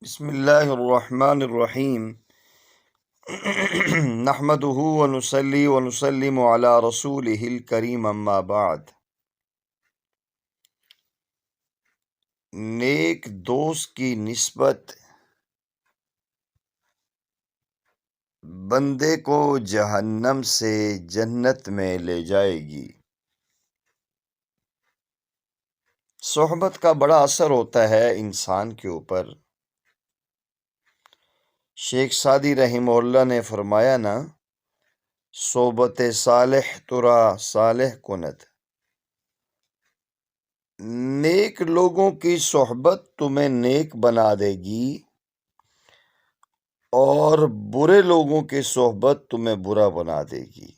بسم اللہ الرحمن الرحیم نحمده ونصلی ونسلم علی رسولہ الکریم اما بعد۔ نیک دوست کی نسبت بندے کو جہنم سے جنت میں لے جائے گی۔ صحبت کا بڑا اثر ہوتا ہے انسان کے اوپر۔ شیخ سعدی رحمہ اللہ نے فرمایا نا، صحبت صالح ترا صالح کند۔ نیک لوگوں کی صحبت تمہیں نیک بنا دے گی اور برے لوگوں کی صحبت تمہیں برا بنا دے گی۔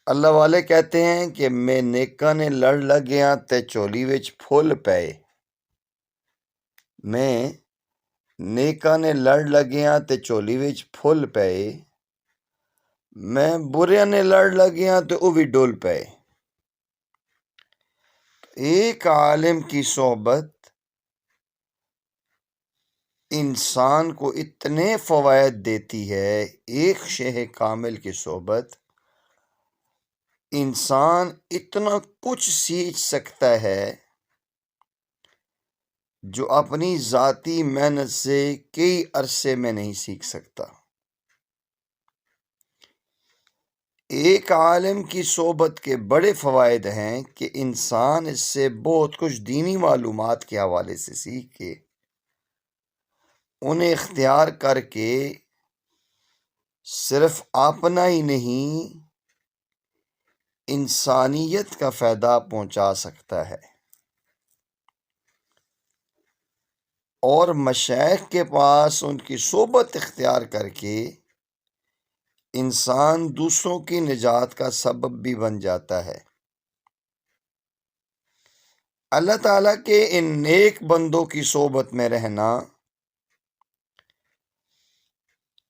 اللہ والے کہتے ہیں کہ میں نیکاں نے لڑ لگیاں تے چولی وچ پھل پئے۔ میں نیکاں نے لڑ لگیاں تے چولی وچ پھل پئے، میں بریاں نے لڑ لگیاں تے او بھی ڈول پئے۔ ایک عالم کی صحبت انسان کو اتنے فوائد دیتی ہے، ایک شیخ کامل کی صحبت انسان اتنا کچھ سیکھ سکتا ہے جو اپنی ذاتی محنت سے کئی عرصے میں نہیں سیکھ سکتا۔ ایک عالم کی صحبت کے بڑے فوائد ہیں کہ انسان اس سے بہت کچھ دینی معلومات کے حوالے سے سیکھ کے انہیں اختیار کر کے صرف اپنا ہی نہیں انسانیت کا فائدہ پہنچا سکتا ہے۔ اور مشائخ کے پاس ان کی صحبت اختیار کر کے انسان دوسروں کی نجات کا سبب بھی بن جاتا ہے۔ اللہ تعالیٰ کے ان نیک بندوں کی صحبت میں رہنا،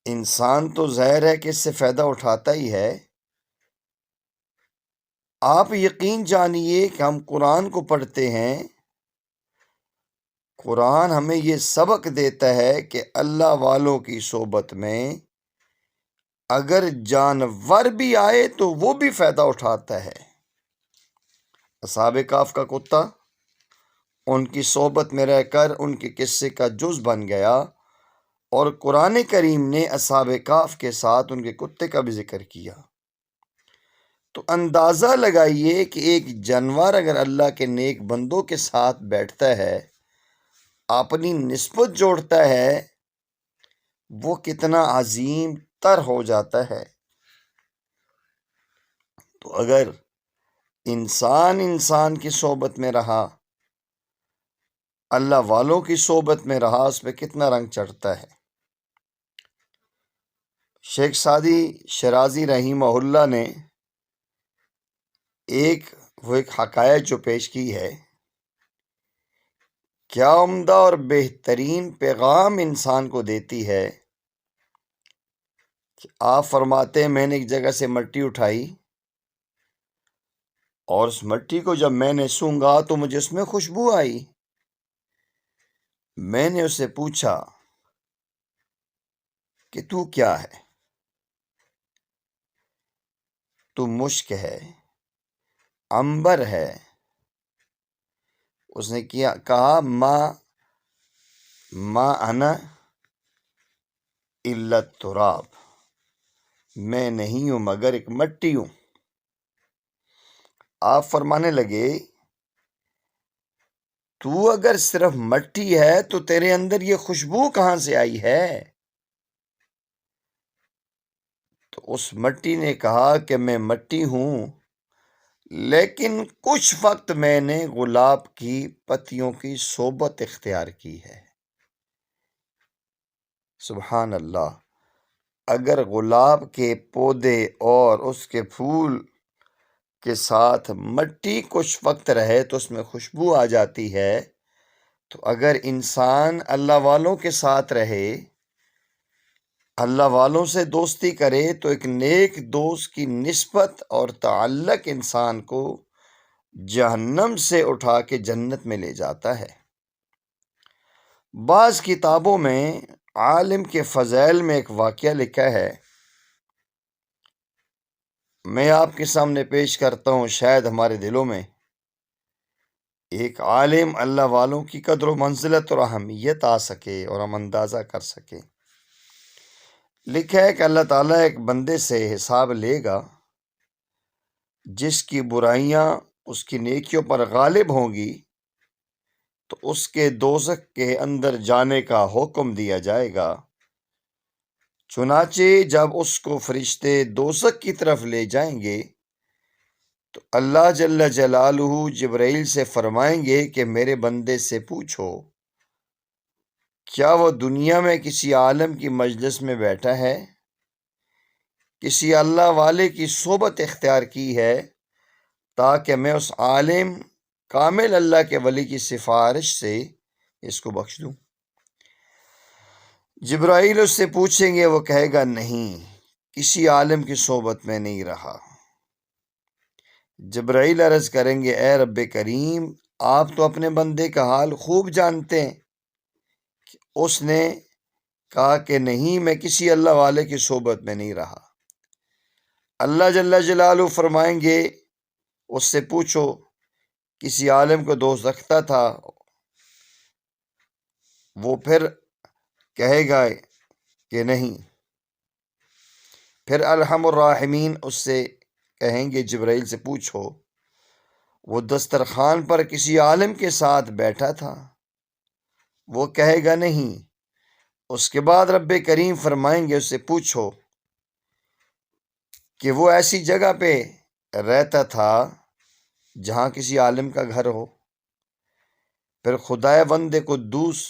انسان تو ظاہر ہے کہ اس سے فائدہ اٹھاتا ہی ہے۔ آپ یقین جانیے کہ ہم قرآن کو پڑھتے ہیں، قرآن ہمیں یہ سبق دیتا ہے کہ اللہ والوں کی صحبت میں اگر جانور بھی آئے تو وہ بھی فائدہ اٹھاتا ہے۔ اصحاب کہف کا کتا ان کی صحبت میں رہ کر ان کے قصے کا جز بن گیا، اور قرآن کریم نے اصحاب کہف کے ساتھ ان کے کتے کا بھی ذکر کیا۔ تو اندازہ لگائیے کہ ایک جانور اگر اللہ کے نیک بندوں کے ساتھ بیٹھتا ہے، اپنی نسبت جوڑتا ہے، وہ کتنا عظیم تر ہو جاتا ہے۔ تو اگر انسان کی صحبت میں رہا، اللہ والوں کی صحبت میں رہا، اس پہ کتنا رنگ چڑھتا ہے۔ شیخ سعدی شرازی رحمہ اللہ نے ایک حکایت جو پیش کی ہے، کیا عمدہ اور بہترین پیغام انسان کو دیتی ہے کہ آپ فرماتے ہیں میں نے ایک جگہ سے مٹی اٹھائی اور اس مٹی کو جب میں نے سونگا تو مجھے اس میں خوشبو آئی۔ میں نے اس سے پوچھا کہ تو کیا ہے؟ تو مشک ہے، عنبر ہے۔ اس نے کہا ما انا الا التراب، میں نہیں ہوں مگر ایک مٹی ہوں۔ آپ فرمانے لگے تو اگر صرف مٹی ہے تو تیرے اندر یہ خوشبو کہاں سے آئی ہے؟ تو اس مٹی نے کہا کہ میں مٹی ہوں، لیکن کچھ وقت میں نے گلاب کی پتیوں کی صحبت اختیار کی ہے۔ سبحان اللہ! اگر گلاب کے پودے اور اس کے پھول کے ساتھ مٹی کچھ وقت رہے تو اس میں خوشبو آ جاتی ہے، تو اگر انسان اللہ والوں کے ساتھ رہے، اللہ والوں سے دوستی کرے، تو ایک نیک دوست کی نسبت اور تعلق انسان کو جہنم سے اٹھا کے جنت میں لے جاتا ہے۔ بعض کتابوں میں عالم کے فضائل میں ایک واقعہ لکھا ہے، میں آپ کے سامنے پیش کرتا ہوں، شاید ہمارے دلوں میں ایک عالم اللہ والوں کی قدر و منزلت اور اہمیت آ سکے اور ہم اندازہ کر سکیں۔ لکھا ہے کہ اللہ تعالیٰ ایک بندے سے حساب لے گا جس کی برائیاں اس کی نیکیوں پر غالب ہوں گی، تو اس کے دوزخ کے اندر جانے کا حکم دیا جائے گا۔ چنانچہ جب اس کو فرشتے دوزخ کی طرف لے جائیں گے تو اللہ جل جلالہ جبرائیل سے فرمائیں گے کہ میرے بندے سے پوچھو کیا وہ دنیا میں کسی عالم کی مجلس میں بیٹھا ہے، کسی اللہ والے کی صحبت اختیار کی ہے، تاکہ میں اس عالم کامل اللہ کے ولی کی سفارش سے اس کو بخش دوں۔ جبرائیل اس سے پوچھیں گے، وہ کہے گا نہیں، کسی عالم کی صحبت میں نہیں رہا۔ جبرائیل عرض کریں گے، اے رب کریم، آپ تو اپنے بندے کا حال خوب جانتے ہیں۔ اس نے کہا کہ نہیں، میں کسی اللہ والے کی صحبت میں نہیں رہا۔ اللہ جل جلالہ فرمائیں گے، اس سے پوچھو کسی عالم کو دوست رکھتا تھا؟ وہ پھر کہے گا کہ نہیں۔ پھر ارحم الراحمین اس سے کہیں گے، جبرائیل سے پوچھو وہ دسترخوان پر کسی عالم کے ساتھ بیٹھا تھا؟ وہ کہے گا نہیں۔ اس کے بعد رب کریم فرمائیں گے، اس سے پوچھو کہ وہ ایسی جگہ پہ رہتا تھا جہاں کسی عالم کا گھر ہو؟ پھر خدائے وند قدوس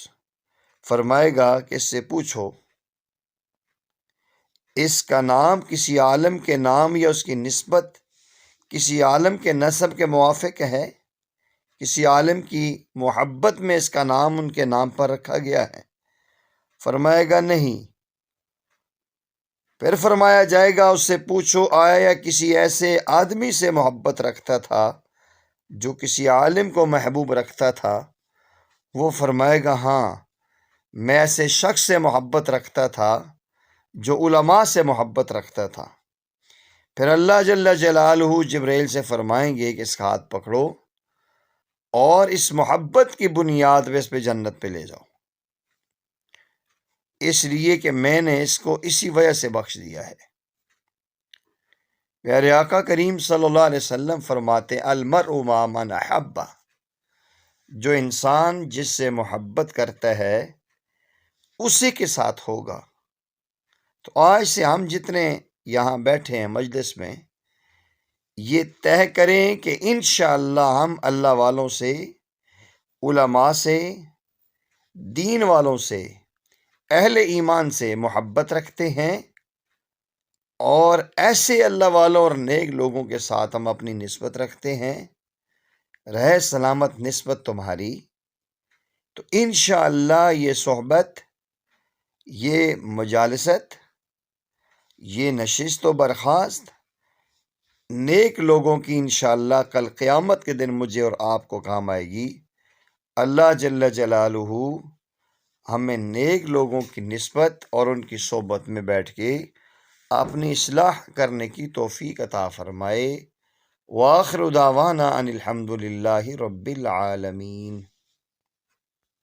فرمائے گا کہ اس سے پوچھو اس کا نام کسی عالم کے نام یا اس کی نسبت کسی عالم کے نسب کے موافق ہے؟ کسی عالم کی محبت میں اس کا نام ان کے نام پر رکھا گیا ہے؟ فرمائے گا نہیں۔ پھر فرمایا جائے گا، اس سے پوچھو آیا کسی ایسے آدمی سے محبت رکھتا تھا جو کسی عالم کو محبوب رکھتا تھا؟ وہ فرمائے گا ہاں، میں ایسے شخص سے محبت رکھتا تھا جو علماء سے محبت رکھتا تھا۔ پھر اللہ جل جلالہ جبرائیل سے فرمائیں گے کہ اس کا ہاتھ پکڑو اور اس محبت کی بنیاد پہ اس پہ جنت پہ لے جاؤ، اس لیے کہ میں نے اس کو اسی وجہ سے بخش دیا ہے۔ پیارے آقا کریم صلی اللہ علیہ وسلم فرماتے المرء مع من احب، جو انسان جس سے محبت کرتا ہے اسی کے ساتھ ہوگا۔ تو آج سے ہم جتنے یہاں بیٹھے ہیں مجلس میں، یہ طے کریں کہ انشاءاللہ ہم اللہ والوں سے، علماء سے، دین والوں سے، اہل ایمان سے محبت رکھتے ہیں، اور ایسے اللہ والوں اور نیک لوگوں کے ساتھ ہم اپنی نسبت رکھتے ہیں۔ رہے سلامت نسبت تمہاری، تو انشاءاللہ یہ صحبت، یہ مجالست، یہ نشست و برخاست نیک لوگوں کی انشاءاللہ کل قیامت کے دن مجھے اور آپ کو کام آئے گی۔ اللہ جل جلالہ ہمیں نیک لوگوں کی نسبت اور ان کی صحبت میں بیٹھ کے اپنی اصلاح کرنے کی توفیق عطا فرمائے۔ وآخر دعوانا ان الحمد للہ رب العالمین۔